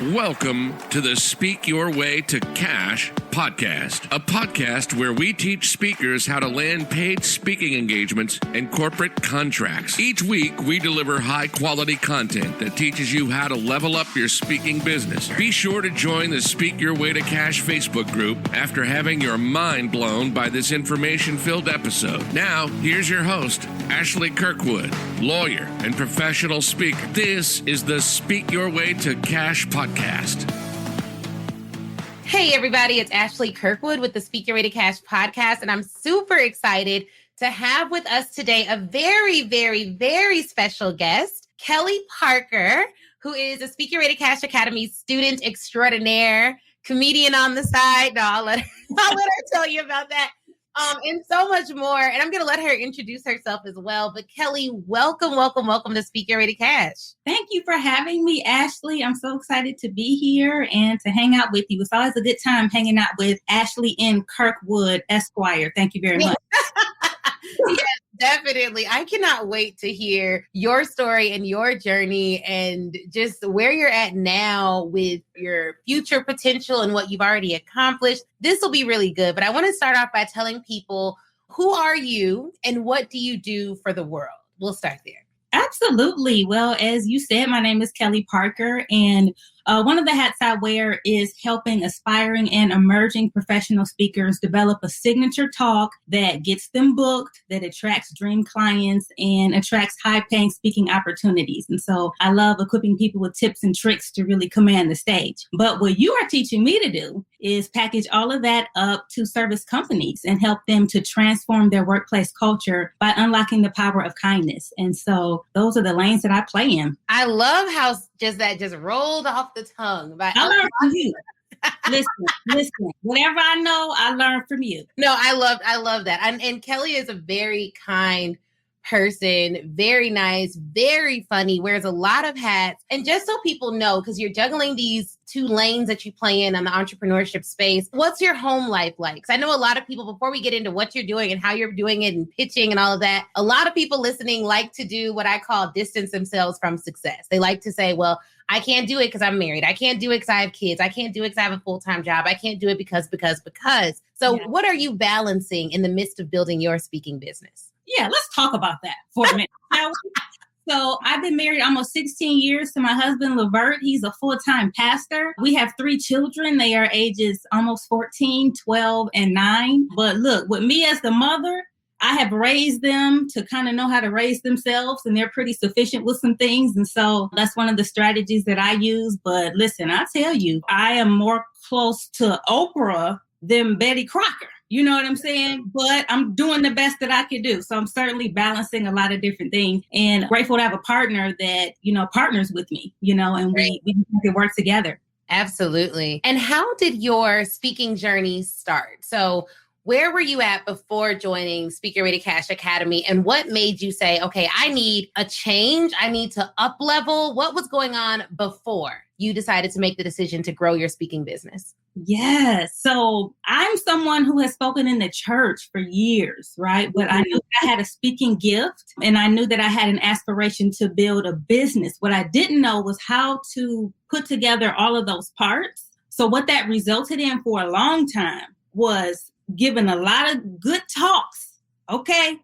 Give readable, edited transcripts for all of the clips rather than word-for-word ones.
Welcome to the Speak Your Way to Cash podcast, a podcast where we teach speakers how to land paid speaking engagements and corporate contracts. Each week, we deliver high-quality content that teaches you how to level up your speaking business. Be sure to join the Speak Your Way to Cash Facebook group after having your mind blown by this information-filled episode. Now, here's your host, Ashley Kirkwood, lawyer and professional speaker. This is the Speak Your Way to Cash podcast. Hey, everybody, it's Ashley Kirkwood with the Speak Your Way to Cash podcast, and I'm super excited to have with us today a very, very, very special guest, Kelly Parker, who is a Speak Your Way to Cash Academy student extraordinaire, comedian on the side. No, I'll let her tell you about that. And so much more. And I'm going to let her introduce herself as well. But Kelly, welcome to Speak Your Way to Cash. Thank you for having me, Ashley. I'm so excited to be here and to hang out with you. It's always a good time hanging out with Ashley N. Kirkwood, Esquire. Thank you very much. Yes, definitely. I cannot wait to hear your story and your journey and just where you're at now with your future potential and what you've already accomplished. This will be really good. But I want to start off by telling people, who are you and what do you do for the world? We'll start there. Absolutely. Well, as you said, my name is Kelly Parker, and one of the hats I wear is helping aspiring and emerging professional speakers develop a signature talk that gets them booked, that attracts dream clients, and attracts high-paying speaking opportunities. And so I love equipping people with tips and tricks to really command the stage. But what you are teaching me to do is package all of that up to service companies and help them to transform their workplace culture by unlocking the power of kindness. And so those are the lanes that I play in. I love how that just rolled off the tongue. I learned from you. Listen. Whatever I know, I learned from you. No, I love that. And Kelly is a very kind person, very nice, very funny, wears a lot of hats. And just so people know, because you're juggling these two lanes that you play in the entrepreneurship space, what's your home life like? Because I know a lot of people, before we get into what you're doing and how you're doing it and pitching and all of that, a lot of people listening like to do what I call distance themselves from success. They like to say, well, I can't do it because I'm married. I can't do it because I have kids. I can't do it because I have a full-time job. I can't do it because. So What are you balancing in the midst of building your speaking business? Yeah, let's talk about that for a minute. So I've been married almost 16 years to my husband, Levert. He's a full-time pastor. We have 3 children. They are ages almost 14, 12, and 9. But look, with me as the mother, I have raised them to kind of know how to raise themselves, and they're pretty sufficient with some things. And so that's one of the strategies that I use. But listen, I tell you, I am more close to Oprah than Betty Crocker. You know what I'm saying? But I'm doing the best that I can do. So I'm certainly balancing a lot of different things, and grateful to have a partner that, partners with me, and we can work together. Absolutely. And how did your speaking journey start? So where were you at before joining Speak Your Way to Cash Academy? And what made you say, okay, I need a change. I need to up level. What was going on before you decided to make the decision to grow your speaking business? Yes. So I'm someone who has spoken in the church for years, right? But I knew I had a speaking gift, and I knew that I had an aspiration to build a business. What I didn't know was how to put together all of those parts. So what that resulted in for a long time was giving a lot of good talks, okay?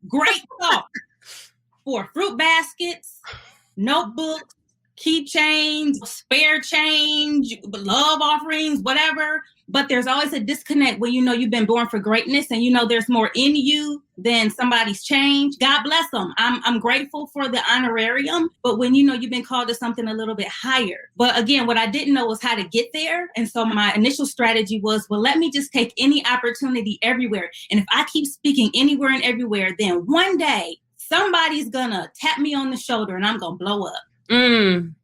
Great talks for fruit baskets, notebooks, keychains, spare change, love offerings, whatever. But there's always a disconnect when you've been born for greatness and there's more in you than somebody's change. God bless them. I'm grateful for the honorarium, but when you've been called to something a little bit higher. But again, what I didn't know was how to get there. And so my initial strategy was, well, let me just take any opportunity everywhere. And if I keep speaking anywhere and everywhere, then one day somebody's gonna tap me on the shoulder and I'm gonna blow up. And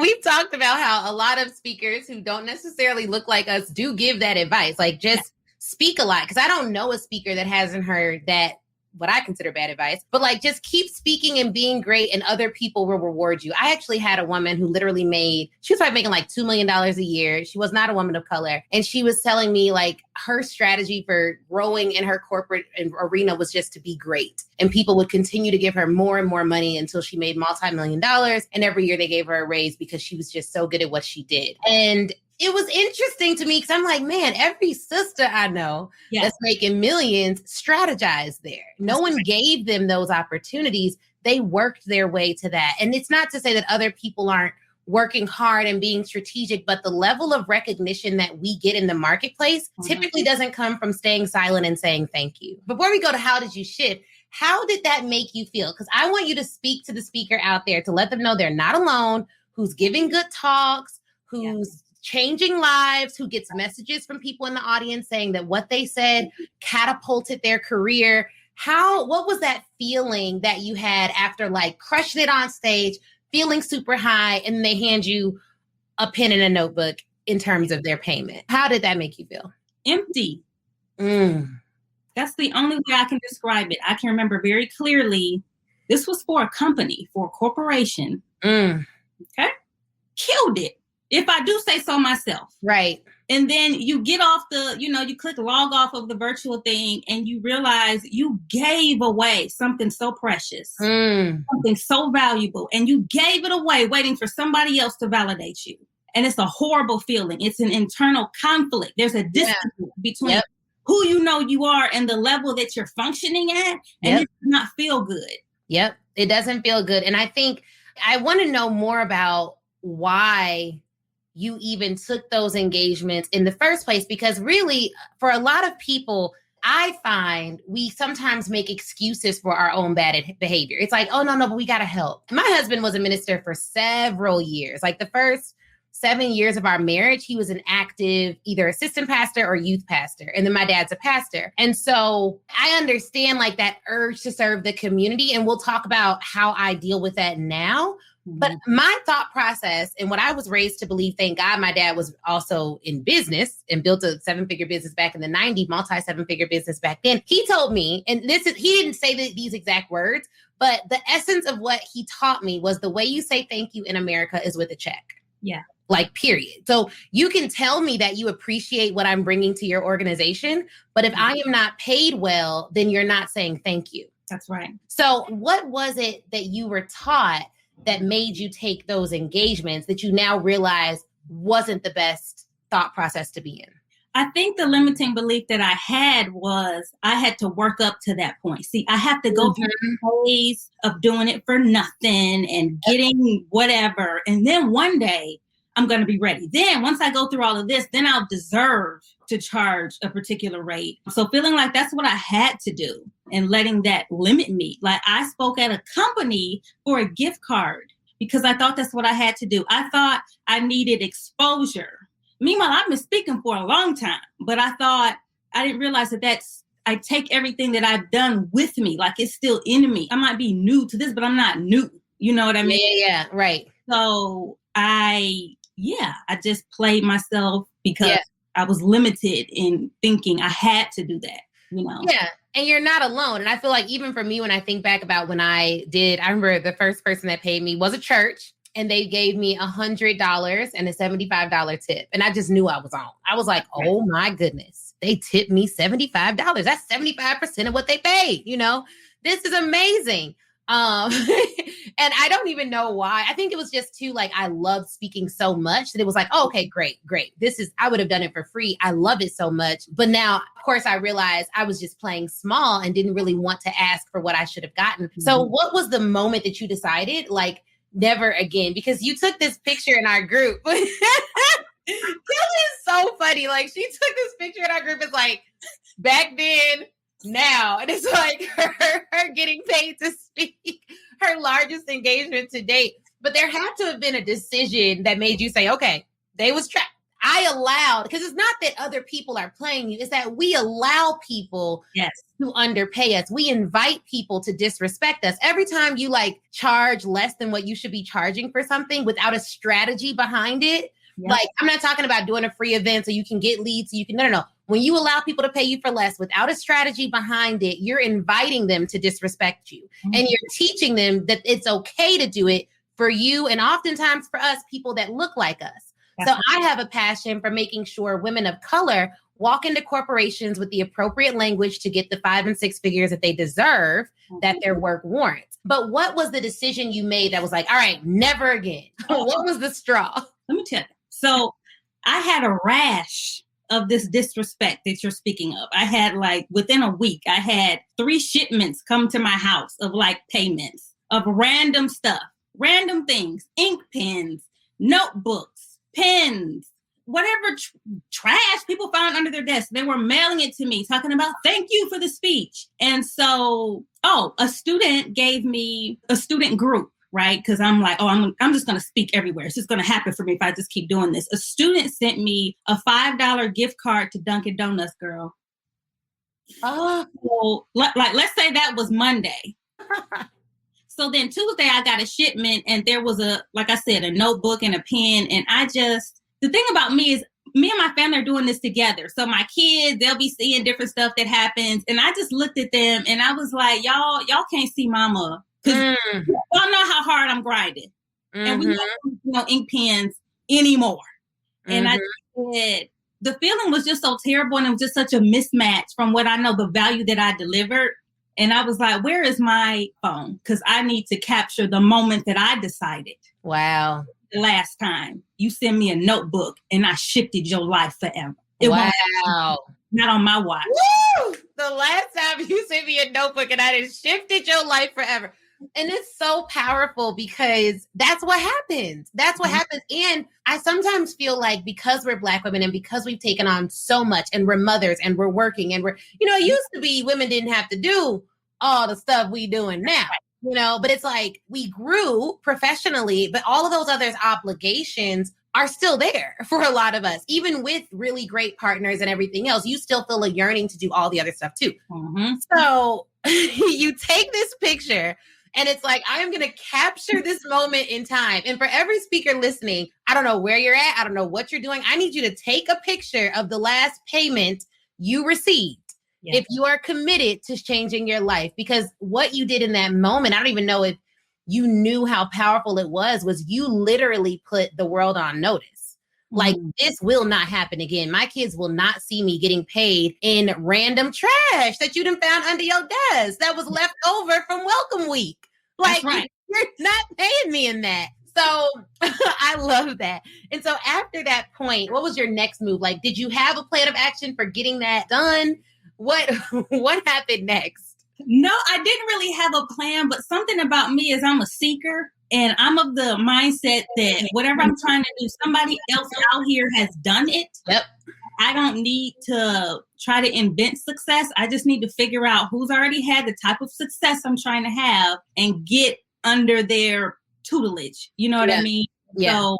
we've talked about how a lot of speakers who don't necessarily look like us do give that advice, like just speak a lot. Because I don't know a speaker that hasn't heard that what I consider bad advice, but like just keep speaking and being great and other people will reward you. I actually had a woman who literally she was probably making like $2 million a year. She was not a woman of color. And she was telling me like her strategy for growing in her corporate arena was just to be great. And people would continue to give her more and more money until she made multi-million dollars. And every year they gave her a raise because she was just so good at what she did. And it was interesting to me because I'm like, man, every sister I know that's making millions strategized there. No one gave them those opportunities. They worked their way to that. And it's not to say that other people aren't working hard and being strategic, but the level of recognition that we get in the marketplace typically doesn't come from staying silent and saying thank you. Before we go to how did you shift, how did that make you feel? Because I want you to speak to the speaker out there to let them know they're not alone, who's giving good talks, who's changing lives, who gets messages from people in the audience saying that what they said catapulted their career. What was that feeling that you had after like crushing it on stage, feeling super high, and they hand you a pen and a notebook in terms of their payment? How did that make you feel? Empty. That's the only way I can describe it. I can remember very clearly, this was for a company, for a corporation. Okay. Killed it. If I do say so myself. Right. And then you get off you click log off of the virtual thing and you realize you gave away something so precious, something so valuable, and you gave it away waiting for somebody else to validate you. And it's a horrible feeling. It's an internal conflict. There's a distance between who you know you are and the level that you're functioning at. And it does not feel good. Yep. It doesn't feel good. And I think I want to know more about why you even took those engagements in the first place, because really for a lot of people, I find we sometimes make excuses for our own bad behavior. It's like, oh, no, but we got to help. My husband was a minister for several years. Like the first 7 years of our marriage, he was an active either assistant pastor or youth pastor. And then my dad's a pastor. And so I understand like that urge to serve the community. And we'll talk about how I deal with that now. But my thought process and what I was raised to believe, thank God my dad was also in business and built a 7-figure business back in the 90s, multi-7-figure business back then. He told me, and he didn't say these exact words, but the essence of what he taught me was the way you say thank you in America is with a check. Yeah. Like, period. So you can tell me that you appreciate what I'm bringing to your organization, but if I am not paid well, then you're not saying thank you. That's right. So what was it that you were taught that made you take those engagements that you now realize wasn't the best thought process to be in? I think the limiting belief that I had was I had to work up to that point. See, I have to go through the phase of doing it for nothing and getting whatever. And then one day I'm going to be ready. Then once I go through all of this, then I'll deserve to charge a particular rate. So feeling like that's what I had to do and letting that limit me. Like I spoke at a company for a gift card because I thought that's what I had to do. I thought I needed exposure. Meanwhile, I've been speaking for a long time, but I didn't realize I take everything that I've done with me. Like it's still in me. I might be new to this, but I'm not new. You know what I mean? Yeah, right. So I just played myself because I was limited in thinking I had to do that, you know? Yeah. And you're not alone. And I feel like even for me, when I think back about when I remember the first person that paid me was a church. And they gave me $100 and a $75 tip. And I just knew I was on. I was like, oh my goodness, they tipped me $75. That's 75% of what they paid. You know, this is amazing. And I don't even know why. I think it was just too, like, I loved speaking so much that it was like, oh, okay, great. I would have done it for free. I love it so much. But now, of course, I realized I was just playing small and didn't really want to ask for what I should have gotten. Mm-hmm. So what was the moment that you decided, like, never again? Because you took this picture in our group. Kelly is so funny. Like, she took this picture in our group. It's like, back then, now. And it's like her getting paid to speak, her largest engagement to date. But there had to have been a decision that made you say, okay, they was trapped. I allowed, because it's not that other people are playing you. It's that we allow people to underpay us. We invite people to disrespect us. Every time you like charge less than what you should be charging for something without a strategy behind it. Yep. Like, I'm not talking about doing a free event so you can get leads. So you can, no. When you allow people to pay you for less without a strategy behind it, you're inviting them to disrespect you. Mm-hmm. And you're teaching them that it's okay to do it for you and oftentimes for us, people that look like us. So I have a passion for making sure women of color walk into corporations with the appropriate language to get the 5 and 6 figures that they deserve, that their work warrants. But what was the decision you made that was like, all right, never again? What was the straw? Let me tell you. So I had a rash of this disrespect that you're speaking of. I had within a week, I had 3 shipments come to my house of payments of random stuff, random things, ink pens, notebooks, pens, whatever trash people found under their desk. They were mailing it to me, talking about, thank you for the speech. And so, a student gave me a student group, right? Because I'm like, I'm just going to speak everywhere. It's just going to happen for me if I just keep doing this. A student sent me a $5 gift card to Dunkin' Donuts, girl. Oh, so, let's say that was Monday. So then Tuesday I got a shipment and there was a notebook and a pen. And the thing about me is me and my family are doing this together. So my kids, they'll be seeing different stuff that happens. And I just looked at them and I was like, y'all can't see mama. Because y'all know how hard I'm grinding. Mm-hmm. And we don't use ink pens anymore. Mm-hmm. And I said, the feeling was just so terrible. And it was just such a mismatch from what I know, the value that I delivered. And I was like, where is my phone? Because I need to capture the moment that I decided. Wow. The last time you send me a notebook and I shifted your life forever. Wow. Not on my watch. Woo! The last time you sent me a notebook and I just shifted your life forever. And it's so powerful because that's what happens. That's what happens. And I sometimes feel like because we're Black women and because we've taken on so much and we're mothers and we're working and we're, it used to be women didn't have to do all the stuff we doing now, but it's like we grew professionally, but all of those other obligations are still there for a lot of us. Even with really great partners and everything else, you still feel a yearning to do all the other stuff too. Mm-hmm. So you take this picture and it's like, I am going to capture this moment in time. And for every speaker listening, I don't know where you're at. I don't know what you're doing. I need you to take a picture of the last payment you received. Yes. If you are committed to changing your life, because what you did in that moment, I don't even know if you knew how powerful it was you literally put the world on notice. Like, this will not happen again. My kids will not see me getting paid in random trash that you done found under your desk that was left over from Welcome Week. Like, that's right. You're not paying me in that. So I love that. And so after that point, what was your next move? Like, did you have a plan of action for getting that done? What happened next? No, I didn't really have a plan, but something about me is I'm a seeker. And I'm of the mindset that whatever I'm trying to do, somebody else out here has done it. Yep. I don't need to try to invent success. I just need to figure out who's already had the type of success I'm trying to have and get under their tutelage. You know what I mean? Yeah. So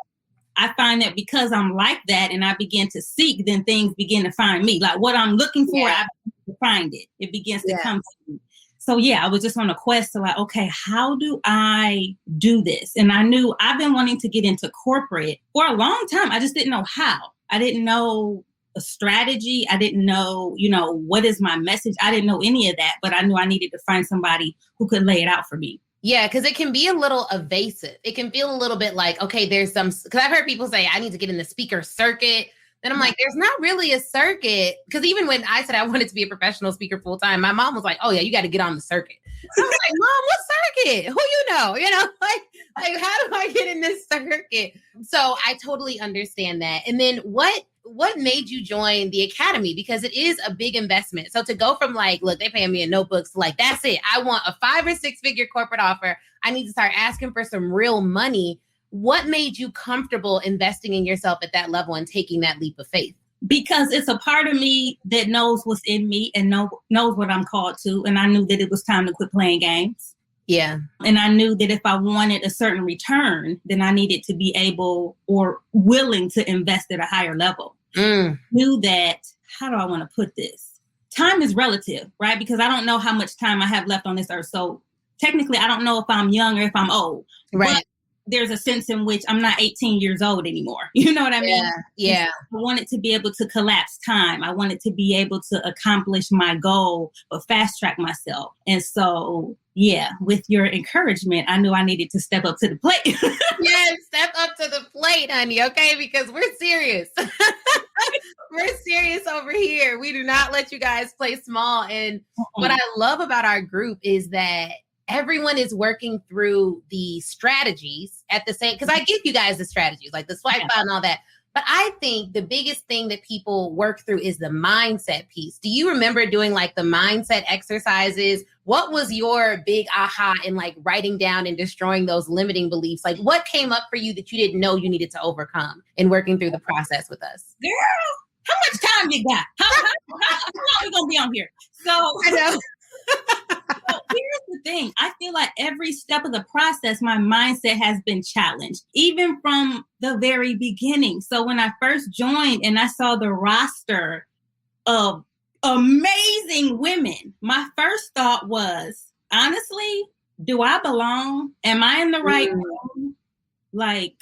I find that because I'm like that and I begin to seek, then things begin to find me. Like what I'm looking for, I begin to find it. It begins to come to me. So I was just on a quest to like, okay, how do I do this? And I knew I've been wanting to get into corporate for a long time. I just didn't know how. I didn't know a strategy. I didn't know, what is my message? I didn't know any of that, but I knew I needed to find somebody who could lay it out for me. Yeah, because it can be a little evasive. It can feel a little bit like, okay, because I've heard people say, I need to get in the speaker circuit. Then I'm like, there's not really a circuit. Because even when I said I wanted to be a professional speaker full time, my mom was like, oh yeah, you got to get on the circuit. I was like, Mom, what circuit? Who you know? Like how do I get in this circuit? So I totally understand that. And then what made you join the academy? Because it is a big investment. So to go from like, look, they paying me in notebooks to like, that's it. I want a 5 or 6 figure corporate offer. I need to start asking for some real money. What made you comfortable investing in yourself at that level and taking that leap of faith? Because it's a part of me that knows what's in me and knows what I'm called to. And I knew that it was time to quit playing games. Yeah. And I knew that if I wanted a certain return, then I needed to be able or willing to invest at a higher level. Knew that, how do I want to put this? Time is relative, right? Because I don't know how much time I have left on this earth. So technically, I don't know if I'm young or if I'm old. Right. there's a sense in which I'm not 18 years old anymore. You know what I mean? Yeah. I wanted to be able to collapse time. I wanted to be able to accomplish my goal, but fast track myself. And so, yeah, with your encouragement, I knew I needed to step up to the plate. Yes, step up to the plate, honey, okay? Because we're serious. We're serious over here. We do not let you guys play small. And what I love about our group is that everyone is working through the strategies at the same, because I give you guys the strategies, like the swipe out and all that. But I think the biggest thing that people work through is the mindset piece. Do you remember doing like the mindset exercises? What was your big aha in like writing down and destroying those limiting beliefs? Like what came up for you that you didn't know you needed to overcome in working through the process with us? Girl, how much time you got? How long are we going to be on here? So I know. So here's the thing. I feel like every step of the process, my mindset has been challenged, even from the very beginning. So when I first joined and I saw the roster of amazing women, my first thought was, honestly, do I belong? Am I in the right room? Like,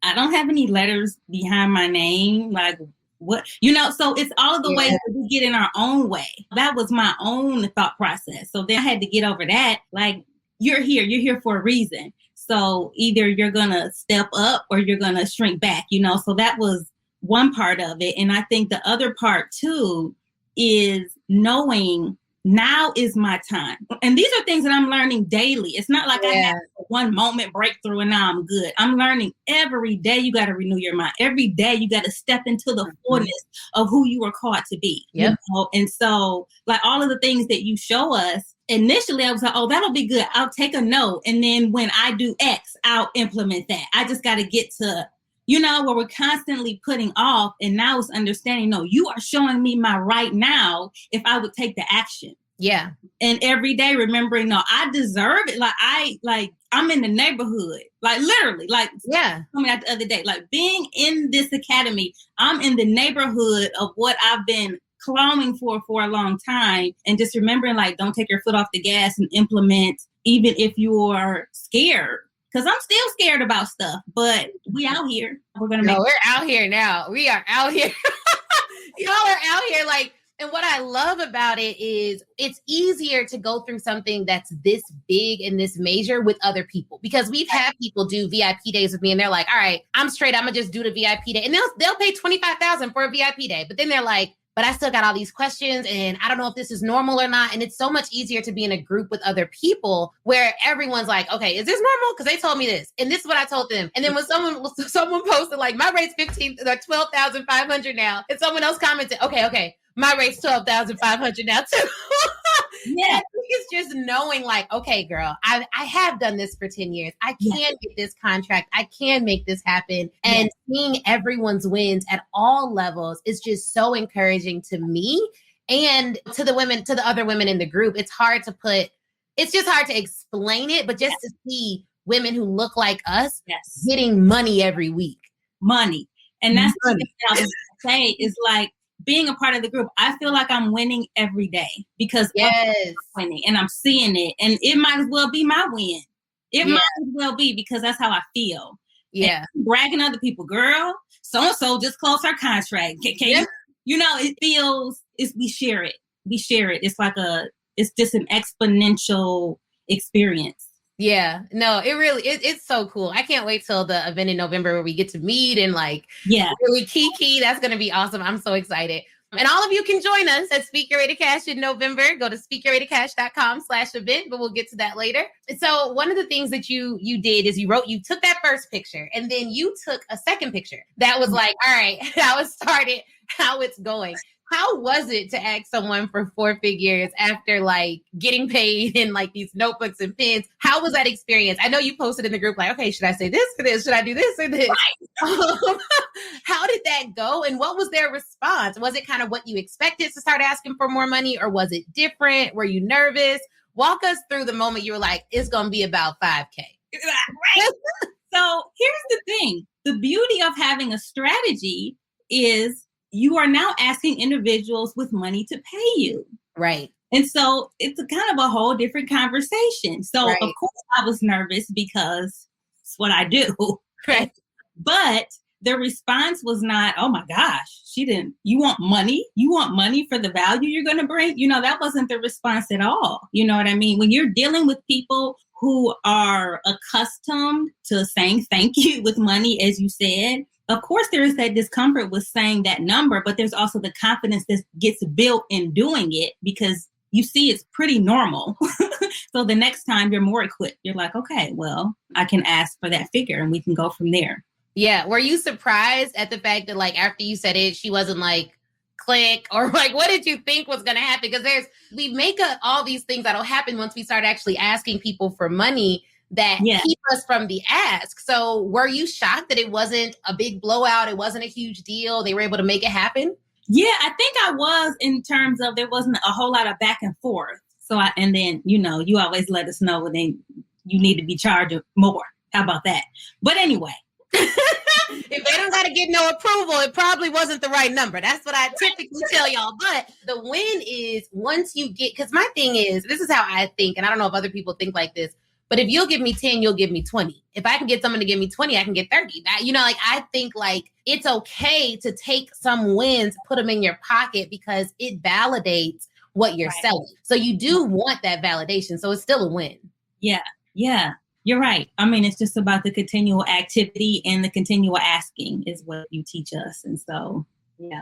I don't have any letters behind my name. Like, what, so it's all of the ways that we get in our own way. That was my own thought process. So then I had to get over that. Like, you're here for a reason. So either you're going to step up or you're going to shrink back, so that was one part of it. And I think the other part too is knowing now is my time. And these are things that I'm learning daily. It's not like I have one moment breakthrough and now I'm good. I'm learning every day. You got to renew your mind. Every day you got to step into the fullness of who you were called to be. Yep. And so like all of the things that you show us, initially I was like, oh, that'll be good. I'll take a note. And then when I do X, I'll implement that. I just got to get to where we're constantly putting off. And now it's understanding, no, you are showing me my right now if I would take the action. Yeah. And every day remembering, no, I deserve it. I'm in the neighborhood, like literally, coming out the other day, like being in this academy, I'm in the neighborhood of what I've been clawing for a long time. And just remembering, like, don't take your foot off the gas and implement, even if you're scared. Because I'm still scared about stuff, but we out here. We're out here now. We are out here. Y'all are out here like, and what I love about it is it's easier to go through something that's this big and this major with other people, because we've had people do VIP days with me and they're like, all right, I'm straight. I'm gonna just do the VIP day. And they'll pay $25,000 for a VIP day. But then they're like, but I still got all these questions and I don't know if this is normal or not. And it's so much easier to be in a group with other people where everyone's like, okay, is this normal? Because they told me this. And this is what I told them. And then when someone posted like, my rate's 12,500 now. And someone else commented, okay, my rate's 12,500 now too. Yeah. It's just knowing like, okay, girl, I have done this for 10 years. I can get this contract. I can make this happen. And seeing everyone's wins at all levels is just so encouraging to me and to the other women in the group. It's just hard to explain it, but just to see women who look like us getting money every week. Money. And that's what I was going to say is like, being a part of the group, I feel like I'm winning every day because I'm winning and I'm seeing it. And it might as well be my win. It might as well be because that's how I feel. Yeah. And bragging other people, girl, so-and-so just closed her contract. It feels, we share it. It's like it's just an exponential experience. Yeah, no, it's so cool. I can't wait till the event in November where we get to meet and really kiki. That's going to be awesome. I'm so excited. And all of you can join us at Speak Your Way to Cash in November. Go to speakyourwaytocash.com/event, but we'll get to that later. So one of the things that you did is you took that first picture and then you took a second picture that was like, all right, how it started, how it's going. How was it to ask someone for 4 figures after like getting paid in like these notebooks and pens? How was that experience? I know you posted in the group like, okay, should I say this or this? Should I do this or this? Right. How did that go? And what was their response? Was it kind of what you expected to start asking for more money, or was it different? Were you nervous? Walk us through the moment you were like, it's going to be about 5K. Right. So here's the thing. The beauty of having a strategy is you are now asking individuals with money to pay you. Right. And so it's a kind of a whole different conversation. So of course I was nervous because It's what I do. Right. But the response was not, oh my gosh, you want money? You want money for the value you're going to bring? That wasn't the response at all. You know what I mean? When you're dealing with people who are accustomed to saying thank you with money, as you said, of course, there is that discomfort with saying that number, but there's also the confidence that gets built in doing it because you see it's pretty normal. So the next time you're more equipped, you're like, okay, well, I can ask for that figure and we can go from there. Yeah. Were you surprised at the fact that like after you said it, she wasn't like click or like, what did you think was going to happen? Because we make up all these things that'll happen once we start actually asking people for money that keep us from the ask. So were you shocked that it wasn't a big blowout? It wasn't a huge deal. They were able to make it happen? Yeah, I think I was in terms of there wasn't a whole lot of back and forth. So and then, you always let us know when you need to be charged more. How about that? But anyway. If they don't got to get no approval, it probably wasn't the right number. That's what I typically tell y'all. But the win is once you get, because my thing is, this is how I think, and I don't know if other people think like this, but if you'll give me 10, you'll give me 20. If I can get someone to give me 20, I can get 30. I think like it's okay to take some wins, put them in your pocket because it validates what you're selling. So you do want that validation. So it's still a win. Yeah. Yeah. You're right. I mean, it's just about the continual activity and the continual asking is what you teach us. And so,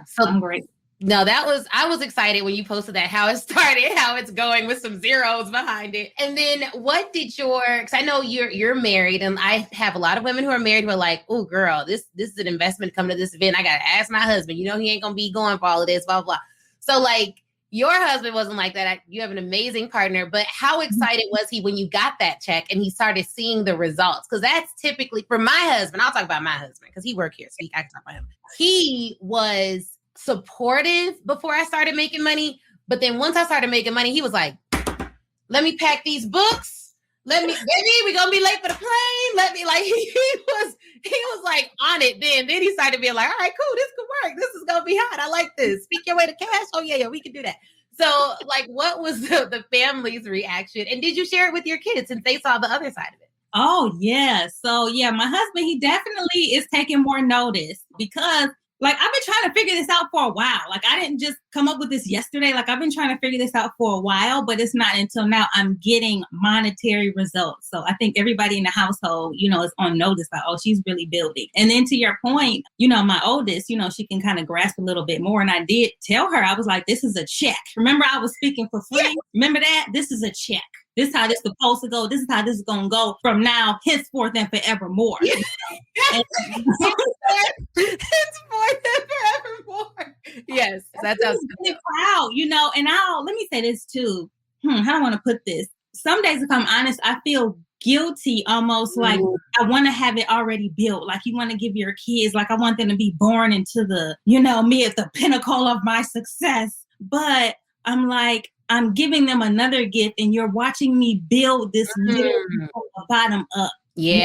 so I'm great. No, I was excited when you posted that, how it started, how it's going with some zeros behind it. And then what did because I know you're married and I have a lot of women who are married who are like, oh girl, this is an investment coming to this event. I got to ask my husband, he ain't going to be going for all of this, blah, blah, blah. So like your husband wasn't like that. You have an amazing partner, but how excited was he when you got that check and he started seeing the results? Because that's typically for my husband. I'll talk about my husband because he worked here. So I can talk about him. He was supportive before I started making money. But then once I started making money, he was like, let me pack these books. Baby, we're going to be late for the plane. He was like on it then. Then he started being like, all right, cool. This could work. This is going to be hot. I like this. Speak your way to cash. Oh yeah, we can do that. So like, what was the family's reaction? And did you share it with your kids since they saw the other side of it? Oh yeah. So yeah, my husband, he definitely is taking more notice because like I've been trying to figure this out for a while. Like I didn't just come up with this yesterday. Like I've been trying to figure this out for a while, but it's not until now I'm getting monetary results. So I think everybody in the household, is on notice like, oh, she's really building. And then to your point, my oldest, she can kind of grasp a little bit more. And I did tell her, I was like, this is a check. Remember I was speaking for free? Yeah. Remember that? This is a check. This is how this is supposed to go. This is how this is going to go from now, henceforth, and forevermore. Henceforth and forevermore. Yes, that's how it's really proud, and let me say this too. How do I want to put this? Some days, if I'm honest, I feel guilty, almost like I want to have it already built. Like you want to give your kids, like I want them to be born into the, me at the pinnacle of my success. But I'm like, I'm giving them another gift and you're watching me build this little bottom up. Yeah.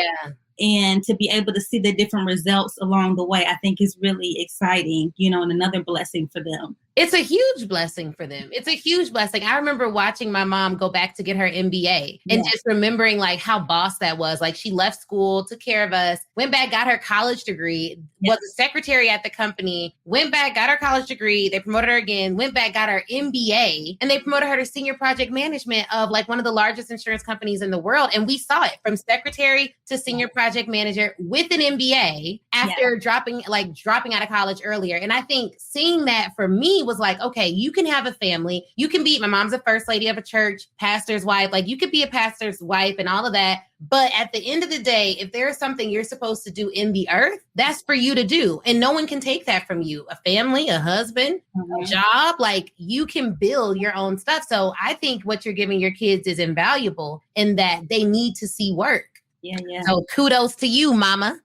And to be able to see the different results along the way, I think is really exciting, and another blessing for them. It's a huge blessing for them. It's a huge blessing. I remember watching my mom go back to get her MBA and just remembering like how boss that was. Like she left school, took care of us, went back, got her college degree, was a secretary at the company, went back, got her college degree. They promoted her again, went back, got her MBA, and they promoted her to senior project management of like one of the largest insurance companies in the world. And we saw it from secretary to senior project manager with an MBA after dropping out of college earlier. And I think seeing that for me was like, okay, you can have a family. You can be, my mom's a first lady of a church, pastor's wife. Like you could be a pastor's wife and all of that. But at the end of the day, if there is something you're supposed to do in the earth, that's for you to do. And no one can take that from you. A family, a husband, a job, like you can build your own stuff. So I think what you're giving your kids is invaluable in that they need to see work. Yeah. So kudos to you, mama.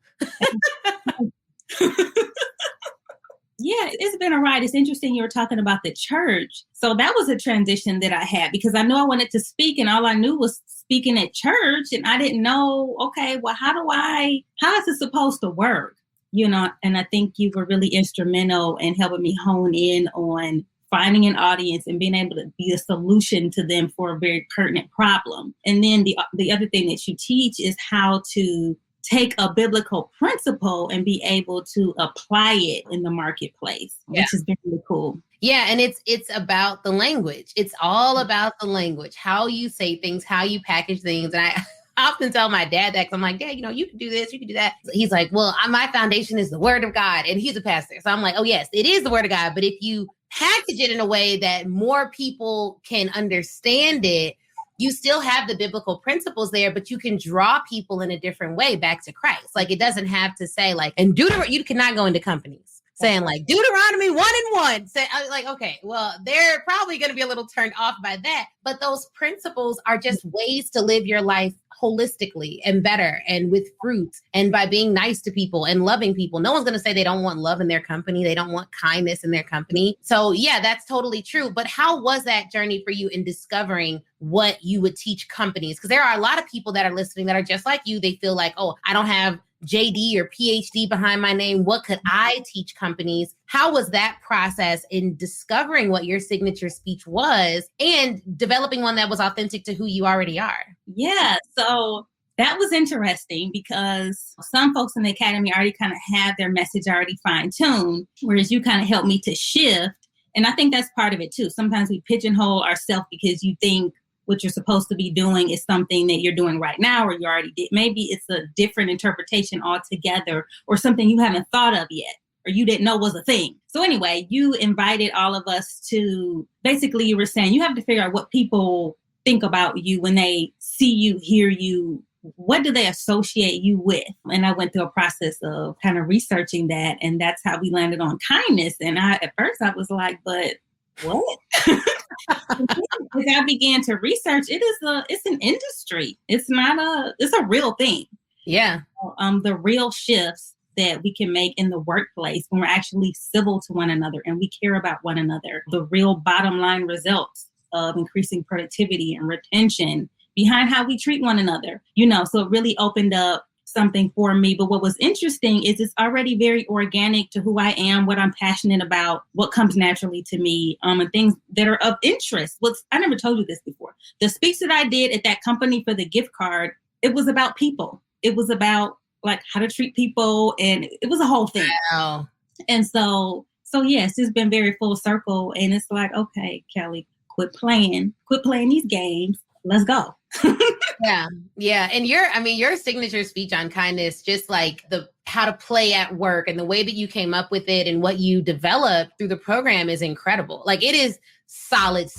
Yeah, it's been a ride. It's interesting you were talking about the church. So that was a transition that I had because I knew I wanted to speak and all I knew was speaking at church. And I didn't know, okay, well, how is it supposed to work? And I think you were really instrumental in helping me hone in on finding an audience and being able to be a solution to them for a very pertinent problem. And then the other thing that you teach is how to take a biblical principle and be able to apply it in the marketplace, which is really cool. Yeah, and it's about the language. It's all about the language, how you say things, how you package things. And I often tell my dad that, 'cause I'm like, Dad, you can do this, you can do that. He's like, well, my foundation is the word of God, and he's a pastor. So I'm like, oh yes, it is the word of God. But if you package it in a way that more people can understand it, you still have the biblical principles there, but you can draw people in a different way back to Christ. Like, it doesn't have to say like, and you cannot go into companies saying like Deuteronomy 1:1. Say, I was like, okay, well, they're probably going to be a little turned off by that. But those principles are just ways to live your life holistically and better and with fruits and by being nice to people and loving people. No one's going to say they don't want love in their company. They don't want kindness in their company. So yeah, that's totally true. But how was that journey for you in discovering what you would teach companies? Because there are a lot of people that are listening that are just like you. They feel like, oh, I don't have JD or PhD behind my name. What could I teach companies? How was that process in discovering what your signature speech was and developing one that was authentic to who you already are? Yeah, so that was interesting because some folks in the academy already kind of have their message already fine-tuned, whereas you kind of helped me to shift. And I think that's part of it too. Sometimes we pigeonhole ourselves because you think what you're supposed to be doing is something that you're doing right now, or you already did. Maybe it's a different interpretation altogether, or something you haven't thought of yet, or you didn't know was a thing. So anyway, you invited all of us to, basically you were saying you have to figure out what people think about you when they see you, hear you. What do they associate you with? And I went through a process of kind of researching that. And that's how we landed on kindness. And at first I was like, but what? As I began to research, it's an industry. It's a real thing. Yeah. The real shifts that we can make in the workplace when we're actually civil to one another and we care about one another. The real bottom line results of increasing productivity and retention behind how we treat one another. So it really opened up something for me. But what was interesting is it's already very organic to who I am, what I'm passionate about, what comes naturally to me, and things that are of interest. I never told you this before. The speech that I did at that company for the gift card, it was about people. It was about like how to treat people, and it was a whole thing. Wow. And so yes, it's been very full circle. And it's like, okay, Kelly, quit playing these games. Let's go. Yeah. And your signature speech on kindness, just like how to play at work and the way that you came up with it and what you developed through the program is incredible. Like, it is solid.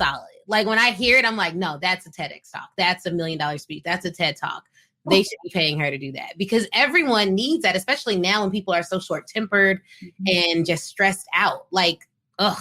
Like, when I hear it, I'm like, no, that's a TEDx talk. That's $1 million speech. That's a TED talk. They should be paying her to do that because everyone needs that, especially now when people are so short-tempered and just stressed out. Like, ugh.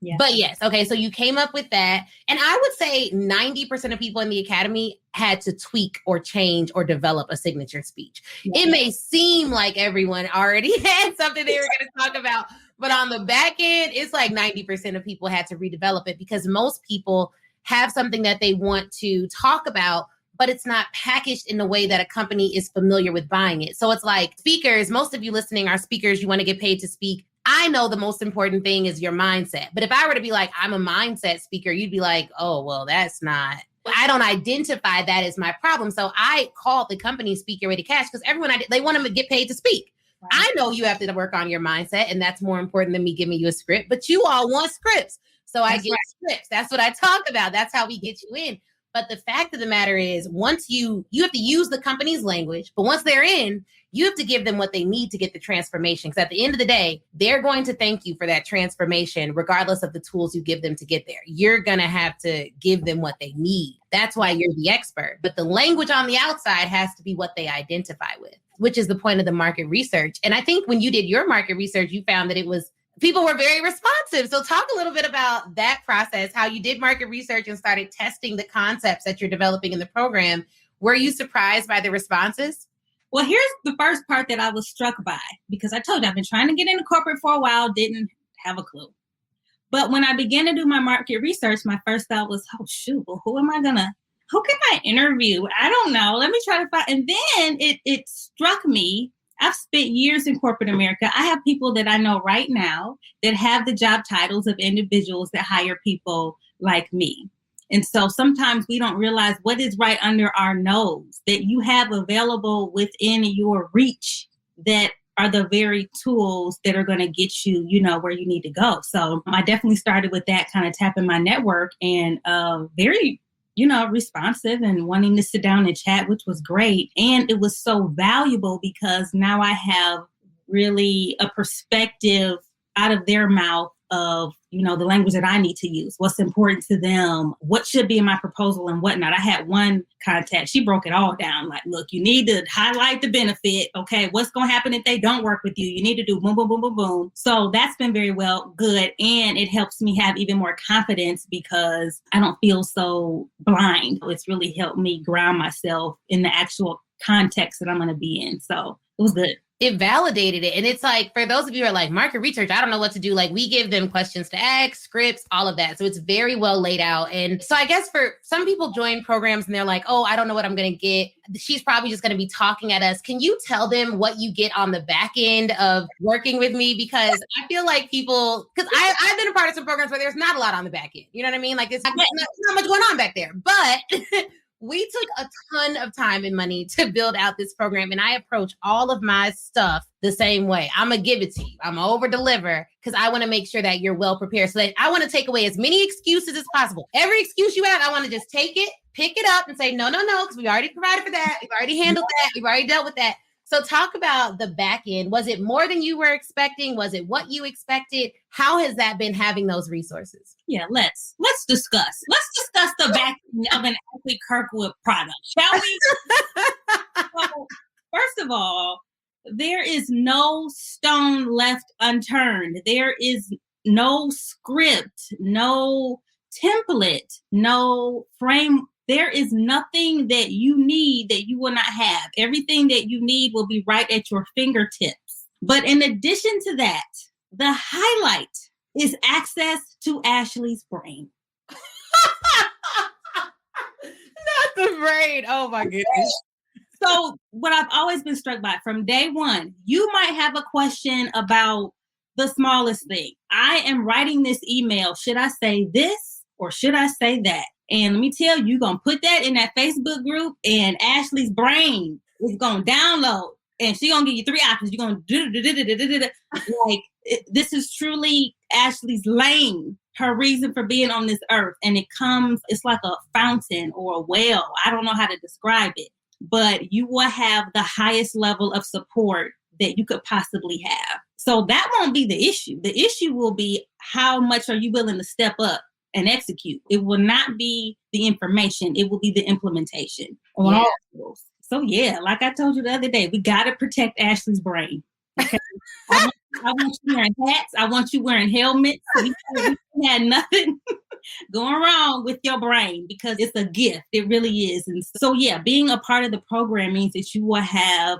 Yeah. But yes. Okay. So you came up with that. And I would say 90% of people in the academy had to tweak or change or develop a signature speech. Yeah. It may seem like everyone already had something they were going to talk about, but on the back end, it's like 90% of people had to redevelop it because most people have something that they want to talk about, but it's not packaged in a way that a company is familiar with buying it. So it's like speakers, most of you listening are speakers, you want to get paid to speak. I know the most important thing is your mindset. But if I were to be like, I'm a mindset speaker, you'd be like, oh, well, I don't identify that as my problem. So I called the company Speak Your Way to Cash because everyone they want them to get paid to speak. Right. I know you have to work on your mindset, and that's more important than me giving you a script. But you all want scripts. So I get scripts. That's what I talk about. That's how we get you in. But the fact of the matter is, once you have to use the company's language, but once they're in, you have to give them what they need to get the transformation. Because at the end of the day, they're going to thank you for that transformation, regardless of the tools you give them to get there. You're going to have to give them what they need. That's why you're the expert. But the language on the outside has to be what they identify with, which is the point of the market research. And I think when you did your market research, you found that people were very responsive. So talk a little bit about that process, how you did market research and started testing the concepts that you're developing in the program. Were you surprised by the responses? Well, here's the first part that I was struck by, because I told you I've been trying to get into corporate for a while, didn't have a clue. But when I began to do my market research, my first thought was, oh, shoot, well, who can I interview? I don't know. Let me try to find. And then it struck me. I've spent years in corporate America. I have people that I know right now that have the job titles of individuals that hire people like me. And so sometimes we don't realize what is right under our nose that you have available within your reach that are the very tools that are going to get you, where you need to go. So I definitely started with that, kind of tapping my network, and very, responsive and wanting to sit down and chat, which was great. And it was so valuable because now I have really a perspective out of their mouth of, the language that I need to use, what's important to them, what should be in my proposal and whatnot. I had one contact, she broke it all down. Like, look, you need to highlight the benefit. Okay, what's going to happen if they don't work with you? You need to do boom, boom, boom, boom, boom. So that's been very good. And it helps me have even more confidence because I don't feel so blind. It's really helped me ground myself in the actual context that I'm going to be in. So it was good. It validated it. And it's like, for those of you who are like, market research, I don't know what to do. Like, we give them questions to ask, scripts, all of that. So it's very well laid out. And so I guess for some people join programs and they're like, oh, I don't know what I'm going to get. She's probably just going to be talking at us. Can you tell them what you get on the back end of working with me? Because I feel like people, because I've been a part of some programs where there's not a lot on the back end. You know what I mean? Like, it's not much going on back there. But we took a ton of time and money to build out this program, and I approach all of my stuff the same way. I'm going to give it to you. I'm going to over deliver because I want to make sure that you're well prepared. So that I want to take away as many excuses as possible. Every excuse you have, I want to just take it, pick it up and say, no, because we already provided for that. We've already handled that. We've already dealt with that. So talk about the back end. Was it more than you were expecting? Was it what you expected? How has that been, having those resources? Yeah, let's discuss. Let's discuss the back end of an Ashley Kirkwood product, shall we? So, first of all, there is no stone left unturned. There is no script, no template, no frame. There is nothing that you need that you will not have. Everything that you need will be right at your fingertips. But in addition to that, the highlight is access to Ashley's brain. Not the brain. Oh my goodness. So what I've always been struck by from day one, you might have a question about the smallest thing. I am writing this email. Should I say this or should I say that? And let me tell you, you're going to put that in that Facebook group and Ashley's brain is going to download and she's going to give you 3 options. You're going to like, this is truly Ashley's lane, her reason for being on this earth. And it's like a fountain or a well. I don't know how to describe it, but you will have the highest level of support that you could possibly have. So that won't be the issue. The issue will be how much are you willing to step up and execute. It will not be the information. It will be the implementation on all levels. So yeah, like I told you the other day, we got to protect Ashley's brain. Okay? I want you wearing hats. I want you wearing helmets. We had nothing going wrong with your brain because it's a gift. It really is. And so yeah, being a part of the program means that you will have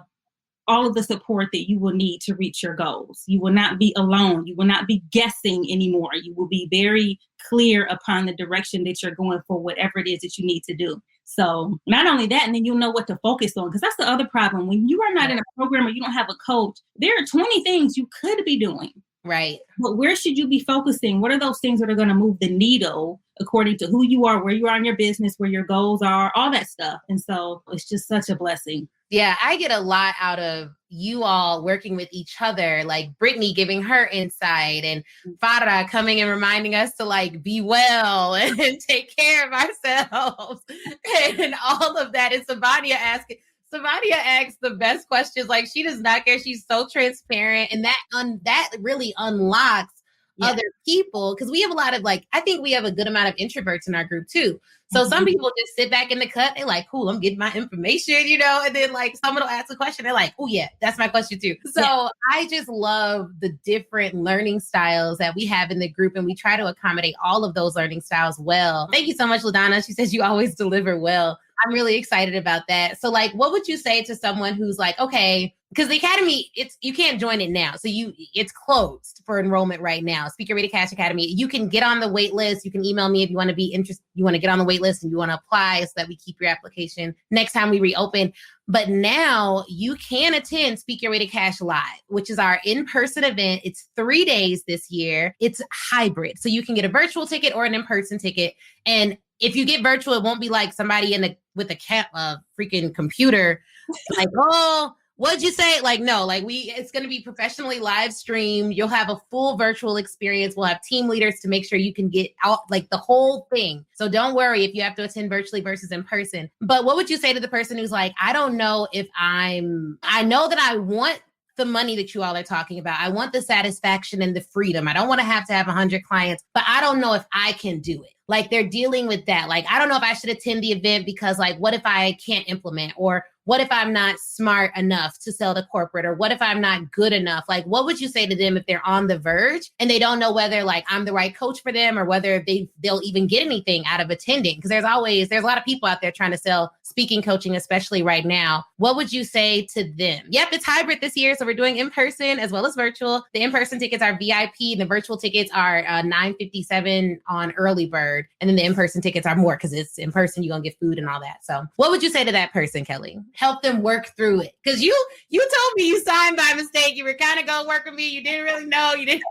all of the support that you will need to reach your goals. You will not be alone. You will not be guessing anymore. You will be very clear upon the direction that you're going for whatever it is that you need to do. So not only that, and then you'll know what to focus on, because that's the other problem. When you are not in a program or you don't have a coach, there are 20 things you could be doing. Right. But where should you be focusing? What are those things that are going to move the needle according to who you are, where you are in your business, where your goals are, all that stuff. And so it's just such a blessing. Yeah, I get a lot out of you all working with each other, like Brittany giving her insight and Farah coming and reminding us to like be well and take care of ourselves and all of that. And Savania asks the best questions. Like, she does not care. She's so transparent. And that really unlocks other people, because we have a lot of I think we have a good amount of introverts in our group too. So some people just sit back in the cut. They're like, cool, I'm getting my information, and then someone will ask a question. They're like, oh yeah, that's my question too. So I just love the different learning styles that we have in the group, and we try to accommodate all of those learning styles well. Thank you so much, LaDonna. She says you always deliver well. I'm really excited about that. So what would you say to someone who's like, okay, because the Academy, you can't join it now. So it's closed for enrollment right now. Speak Your Way to Cash Academy. You can get on the wait list. You can email me if you want to be interested. You want to get on the wait list and you want to apply so that we keep your application next time we reopen. But now you can attend Speak Your Way to Cash Live, which is our in-person event. It's 3 days this year. It's hybrid. So you can get a virtual ticket or an in-person ticket. And if you get virtual, it won't be like somebody with a freaking computer, like, oh, what'd you say? Like, no, like it's going to be professionally live streamed. You'll have a full virtual experience. We'll have team leaders to make sure you can get out like the whole thing. So don't worry if you have to attend virtually versus in person. But what would you say to the person who's like, I don't know if I know that I want the money that you all are talking about. I want the satisfaction and the freedom. I don't want to have 100 clients, but I don't know if I can do it. Like they're dealing with that. Like, I don't know if I should attend the event because like, what if I can't implement? Or what if I'm not smart enough to sell to corporate? Or what if I'm not good enough? Like, what would you say to them if they're on the verge and they don't know whether like I'm the right coach for them or whether they'll even get anything out of attending? Because there's a lot of people out there trying to sell speaking coaching, especially right now. What would you say to them? Yep, it's hybrid this year. So we're doing in person as well as virtual. The in-person tickets are VIP and the virtual tickets are $9.57 on early bird. And then the in-person tickets are more because it's in person. You're going to get food and all that. So what would you say to that person, Kelly? Help them work through it. Because you told me you signed by mistake. You were kind of going to work with me. You didn't really know. You didn't.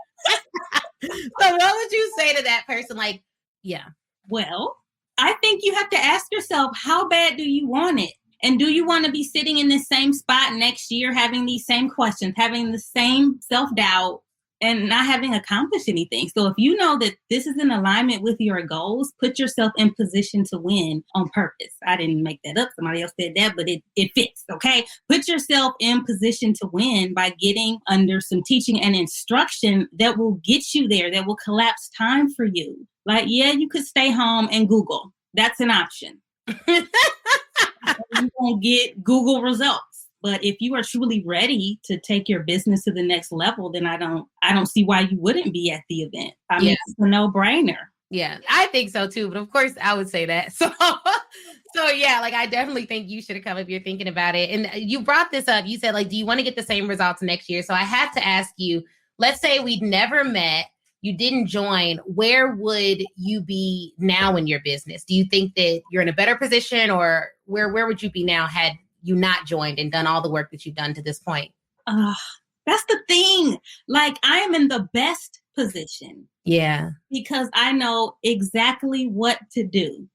So what would you say to that person? Like, yeah. Well, I think you have to ask yourself, how bad do you want it? And do you want to be sitting in the same spot next year, having these same questions, having the same self-doubt, and not having accomplished anything? So if you know that this is in alignment with your goals, put yourself in position to win on purpose. I didn't make that up. Somebody else said that, but it fits, okay? Put yourself in position to win by getting under some teaching and instruction that will get you there, that will collapse time for you. Like, yeah, you could stay home and Google. That's an option. You won't get Google results. But if you are truly ready to take your business to the next level, then I don't see why you wouldn't be at the event. I mean, it's a no-brainer. Yeah, I think so too. But of course, I would say that. So yeah, like I definitely think you should have come if you're thinking about it. And you brought this up. You said, like, do you want to get the same results next year? So I had to ask you, let's say we'd never met, you didn't join, where would you be now in your business? Do you think that you're in a better position, or where would you be now had you not joined and done all the work that you've done to this point? That's the thing. Like, I am in the best position. Yeah. Because I know exactly what to do.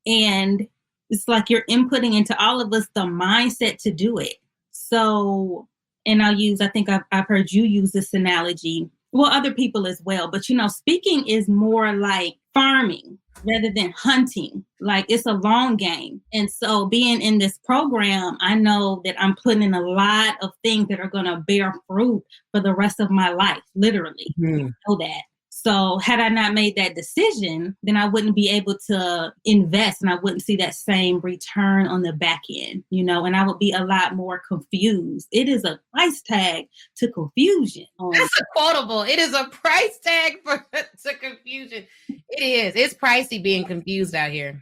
And it's like you're inputting into all of us the mindset to do it. So, and I think I've heard you use this analogy. Well, other people as well. But, speaking is more like farming rather than hunting. Like, it's a long game. And so being in this program, I know that I'm putting in a lot of things that are going to bear fruit for the rest of my life, literally. Mm-hmm. I know that. So had I not made that decision, then I wouldn't be able to invest and I wouldn't see that same return on the back end, and I would be a lot more confused. It is a price tag to confusion. That's a quotable. It is a price tag to confusion. It is. It's pricey being confused out here.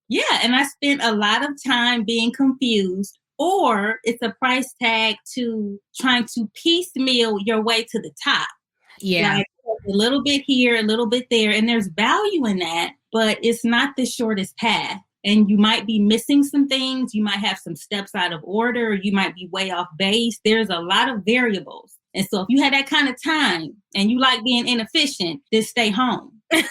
Yeah. And I spent a lot of time being confused, or it's a price tag to trying to piecemeal your way to the top. Yeah. Like, a little bit here, a little bit there. And there's value in that, but it's not the shortest path. And you might be missing some things. You might have some steps out of order. You might be way off base. There's a lot of variables. And so if you had that kind of time and you like being inefficient, just stay home. But,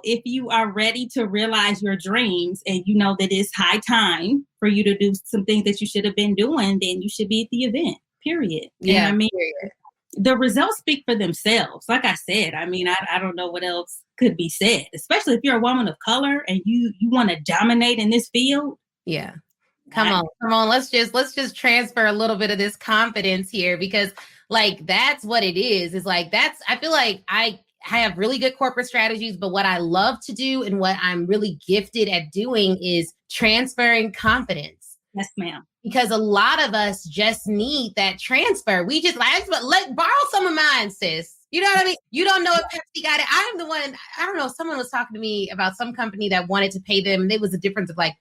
if you are ready to realize your dreams and you know that it's high time for you to do some things that you should have been doing, then you should be at the event, period. Yeah. And the results speak for themselves. Like I said, I don't know what else could be said, especially if you're a woman of color and you want to dominate in this field. Yeah. Come on. Let's just transfer a little bit of this confidence here, because like, that's what it is. It's like, I feel like I have really good corporate strategies, but what I love to do and what I'm really gifted at doing is transferring confidence. Yes, ma'am. Because a lot of us just need that transfer. We just borrow some of mine, sis. You know what I mean? You don't know if Pepsi got it. I'm the one, I don't know, someone was talking to me about some company that wanted to pay them. There was a difference of like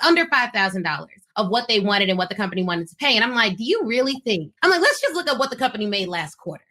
under $5,000 of what they wanted and what the company wanted to pay. And I'm like, do you really think? I'm like, let's just look at what the company made last quarter.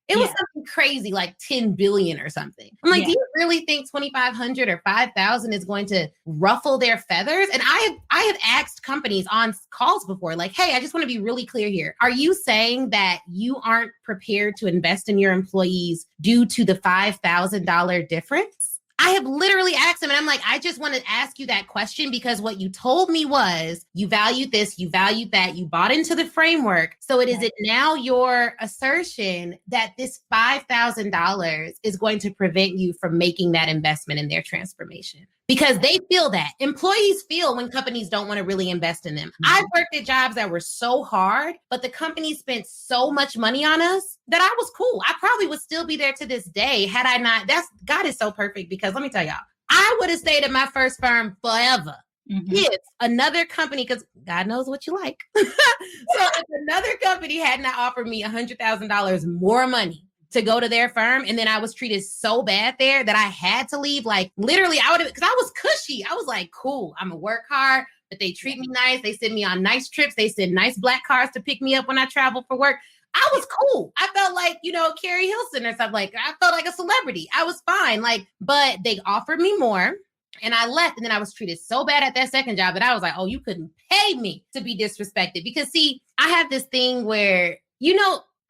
It was something crazy, like 10 billion or something. I'm like, do you really think 2,500 or 5,000 is going to ruffle their feathers? And I have asked companies on calls before, like, hey, I just want to be really clear here. Are you saying that you aren't prepared to invest in your employees due to the $5,000 difference? I have literally asked them, and I'm like, I just want to ask you that question because what you told me was you valued this, you valued that, you bought into the framework. So is it now your assertion that this $5,000 is going to prevent you from making that investment in their transformation? Because they feel that. Employees feel when companies don't want to really invest in them. I've worked at jobs that were so hard, but the company spent so much money on us that I was cool. I probably would still be there to this day had I not. God is so perfect because let me tell y'all, I would have stayed at my first firm forever. If another company, because God knows what you like. So if another company had not offered me $100,000 more money to go to their firm, and then I was treated so bad there that I had to leave. Like literally, I would have, because I was cushy. I was like, cool, I'm gonna work hard, but they treat me nice. They send me on nice trips. They send nice black cars to pick me up when I travel for work. I was cool. I felt like, Carrie Hilson or something like that. I felt like a celebrity. I was fine. But they offered me more and I left. And then I was treated so bad at that second job that I was like, oh, you couldn't pay me to be disrespected. Because see, I have this thing where,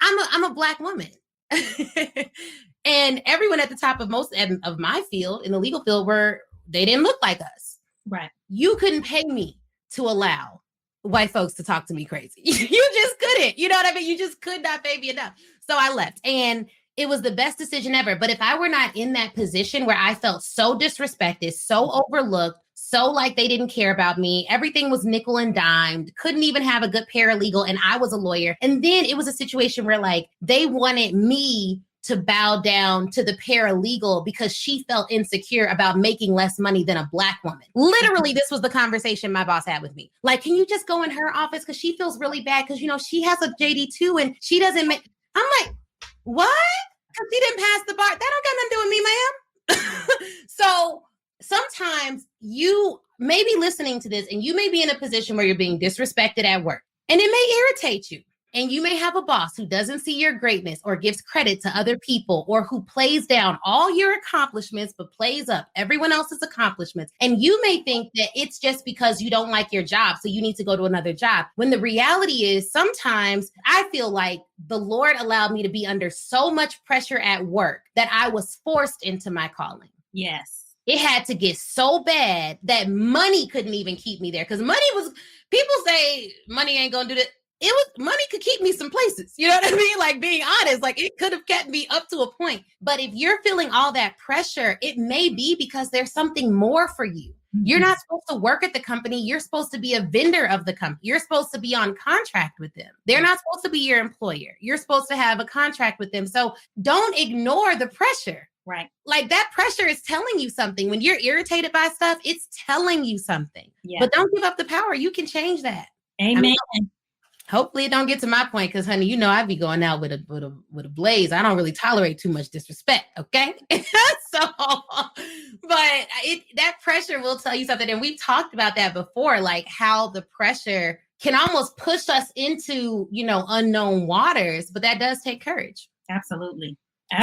I'm a Black woman. And everyone at the top of most of my field, in the legal field, they didn't look like us. Right. You couldn't pay me to allow white folks to talk to me crazy. You just couldn't. You know what I mean? You just could not pay me enough. So I left. And it was the best decision ever. But if I were not in that position where I felt so disrespected, so overlooked, so like they didn't care about me, everything was nickel and dimed, couldn't even have a good paralegal, and I was a lawyer. And then it was a situation where like they wanted me to bow down to the paralegal because she felt insecure about making less money than a Black woman. Literally, this was the conversation my boss had with me. Like, can you just go in her office because she feels really bad because, she has a JD too and she doesn't make... I'm like, what? Because she didn't pass the bar. That don't got nothing to do with me, ma'am. So sometimes you may be listening to this and you may be in a position where you're being disrespected at work and it may irritate you. And you may have a boss who doesn't see your greatness or gives credit to other people or who plays down all your accomplishments, but plays up everyone else's accomplishments. And you may think that it's just because you don't like your job, so you need to go to another job. When the reality is sometimes I feel like the Lord allowed me to be under so much pressure at work that I was forced into my calling. Yes. It had to get so bad that money couldn't even keep me there. Because people say money ain't going to do that. Money could keep me some places. You know what I mean? Like being honest, like it could have kept me up to a point. But if you're feeling all that pressure, it may be because there's something more for you. You're not supposed to work at the company. You're supposed to be a vendor of the company. You're supposed to be on contract with them. They're not supposed to be your employer. You're supposed to have a contract with them. So don't ignore the pressure. Right. Like that pressure is telling you something. When you're irritated by stuff, it's telling you something. Yeah. But don't give up the power. You can change that. Amen. Hopefully it don't get to my point because, honey, I be going out with a blaze. I don't really tolerate too much disrespect, okay? That pressure will tell you something. And we've talked about that before, like how the pressure can almost push us into, unknown waters, but that does take courage. Absolutely.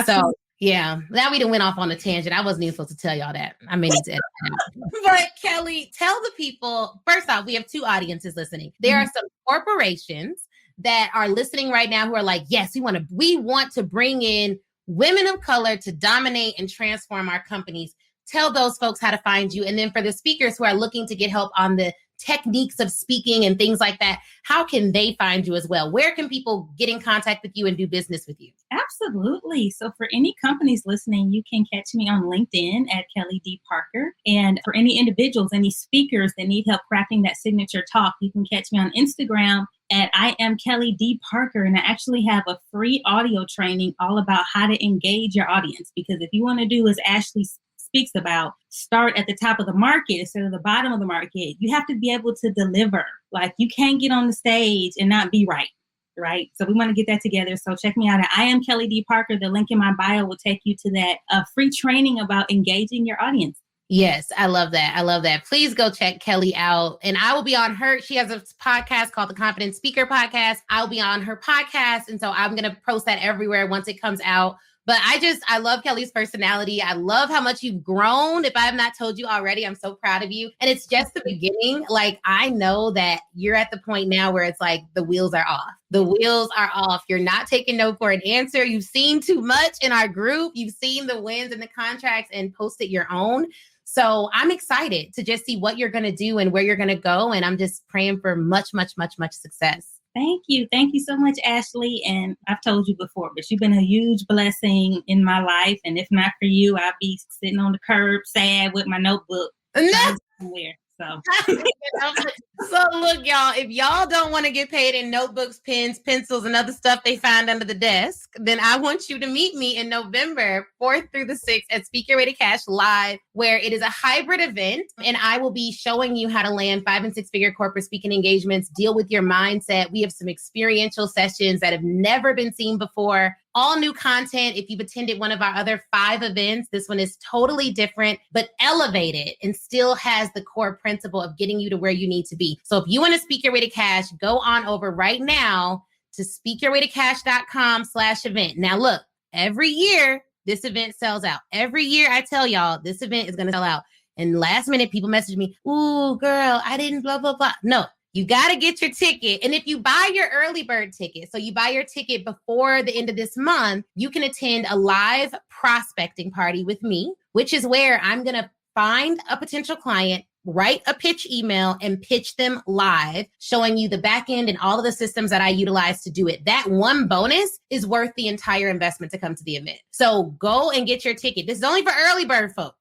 So, yeah, now we done went off on a tangent. I wasn't even supposed to tell y'all that. I may need to edit that out. But Kelly, tell the people, first off, we have two audiences listening. There are some corporations that are listening right now who are like, yes, we want to bring in women of color to dominate and transform our companies. Tell those folks how to find you. And then for the speakers who are looking to get help on the techniques of speaking and things like that, how can they find you as well? Where can people get in contact with you and do business with you? Absolutely. So for any companies listening, you can catch me on LinkedIn at Kelly D. Parker. And for any individuals, any speakers that need help crafting that signature talk, you can catch me on Instagram at I am Kelly D. Parker. And I actually have a free audio training all about how to engage your audience. Because if you want to do as Ashley speaks about, start at the top of the market instead of the bottom of the market, you have to be able to deliver. Like you can't get on the stage and not be right. So we want to get that together. So check me out at I am Kelly D. Parker. The link in my bio will take you to that free training about engaging your audience. Yes, I love that. I love that. Please go check Kelly out. And I will be on she has a podcast called the Confident Speaker Podcast. I'll be on her podcast. And so I'm going to post that everywhere once it comes out. But I love Kelly's personality. I love how much you've grown. If I have not told you already, I'm so proud of you. And it's just the beginning. Like, I know that you're at the point now where it's like the wheels are off. The wheels are off. You're not taking no for an answer. You've seen too much in our group. You've seen the wins and the contracts and posted your own. So I'm excited to just see what you're going to do and where you're going to go. And I'm just praying for much, much, much, much success. Thank you. Thank you so much, Ashley. And I've told you before, but you've been a huge blessing in my life. And if not for you, I'd be sitting on the curb sad with my notebook somewhere. So look, y'all, if y'all don't want to get paid in notebooks, pens, pencils, and other stuff they find under the desk, then I want you to meet me in November 4th through the 6th at Speak Your Way to Cash Live, where it is a hybrid event. And I will be showing you how to land 5- and 6-figure corporate speaking engagements, deal with your mindset. We have some experiential sessions that have never been seen before. All new content. If you've attended one of our other 5 events, this one is totally different, but elevated and still has the core principle of getting you to where you need to be. So if you want to speak your way to cash, go on over right now to speakyourwaytocash.com/event. Now look, every year this event sells out. Every year I tell y'all this event is going to sell out. And last minute people message me, "Ooh, girl, I didn't blah, blah, blah." No. You got to get your ticket. And if you buy your early bird ticket, so you buy your ticket before the end of this month, you can attend a live prospecting party with me, which is where I'm going to find a potential client, write a pitch email, and pitch them live, showing you the back end and all of the systems that I utilize to do it. That one bonus is worth the entire investment to come to the event. So go and get your ticket. This is only for early bird folks.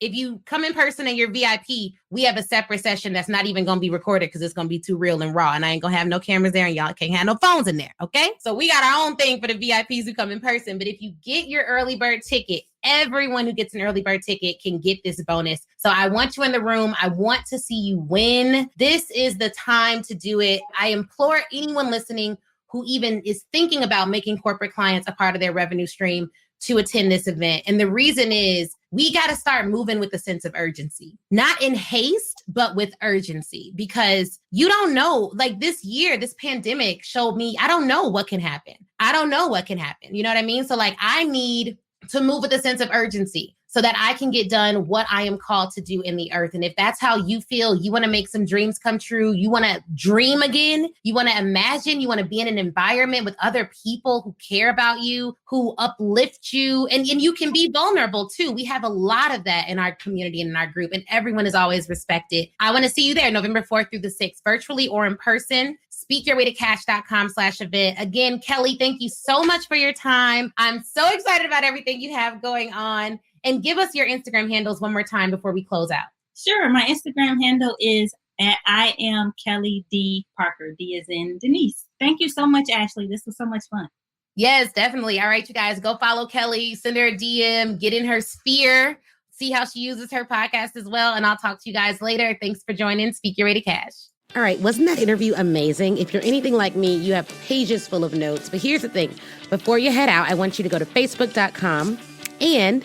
If you come in person and you're VIP, we have a separate session that's not even going to be recorded because it's going to be too real and raw. And I ain't going to have no cameras there and y'all can't have no phones in there. Okay. So we got our own thing for the VIPs who come in person. But if you get your early bird ticket, everyone who gets an early bird ticket can get this bonus. So I want you in the room. I want to see you win. This is the time to do it. I implore anyone listening who even is thinking about making corporate clients a part of their revenue stream to attend this event. And the reason is we got to start moving with a sense of urgency, not in haste, but with urgency, because you don't know, like this year, this pandemic showed me, I don't know what can happen. I don't know what can happen. You know what I mean? So like, I need to move with a sense of urgency so that I can get done what I am called to do in the earth. And if that's how you feel, you want to make some dreams come true, you want to dream again, you want to imagine, you want to be in an environment with other people who care about you, who uplift you, and you can be vulnerable too. We have a lot of that in our community and in our group, and everyone is always respected. I want to see you there November 4th through the 6th, virtually or in person. Speakyourwaytocash.com/event. Again, Kelly, thank you so much for your time. I'm so excited about everything you have going on. And give us your Instagram handles one more time before we close out. Sure. My Instagram handle is at I am Kelly D. Parker. D as in Denise. Thank you so much, Ashley. This was so much fun. Yes, definitely. All right, you guys, go follow Kelly, send her a DM, get in her sphere, see how she uses her podcast as well. And I'll talk to you guys later. Thanks for joining Speak Your Way to Cash. All right, wasn't that interview amazing? If you're anything like me, you have pages full of notes. But here's the thing. Before you head out, I want you to go to facebook.com and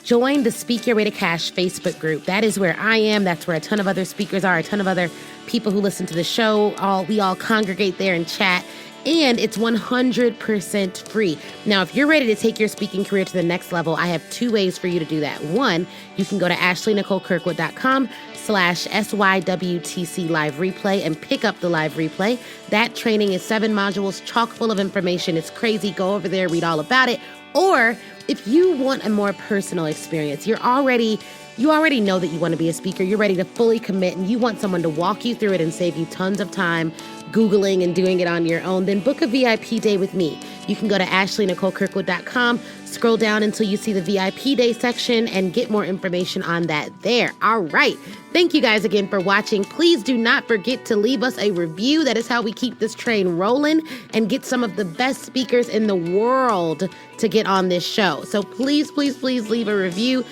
join the Speak Your Way to Cash Facebook group. That is where I am. That's where a ton of other speakers are, a ton of other people who listen to the show. We all congregate there and chat. And it's 100% free. Now, if you're ready to take your speaking career to the next level, I have 2 ways for you to do that. One, you can go to ashleynicolekirkwood.com/SYWTC live replay and pick up the live replay. That training is 7 modules, chock full of information. It's crazy. Go over there, read all about it. Or if you want a more personal experience, you already know that you want to be a speaker, you're ready to fully commit, and you want someone to walk you through it and save you tons of time Googling and doing it on your own, then book a VIP day with me. You can go to ashleynicolekirkwood.com, scroll down until you see the VIP day section, and get more information on that there. All right. Thank you guys again for watching. Please do not forget to leave us a review. That is how we keep this train rolling and get some of the best speakers in the world to get on this show. So please, please, please leave a review.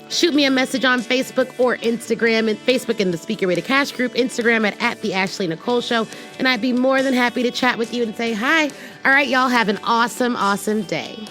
Shoot me a message on Facebook or Instagram, and Facebook in the Speak Your Way to Cash group, Instagram at the Ashley Nicole Show. And I'd be more than happy to chat with you and say hi. All right, y'all have an awesome, awesome day.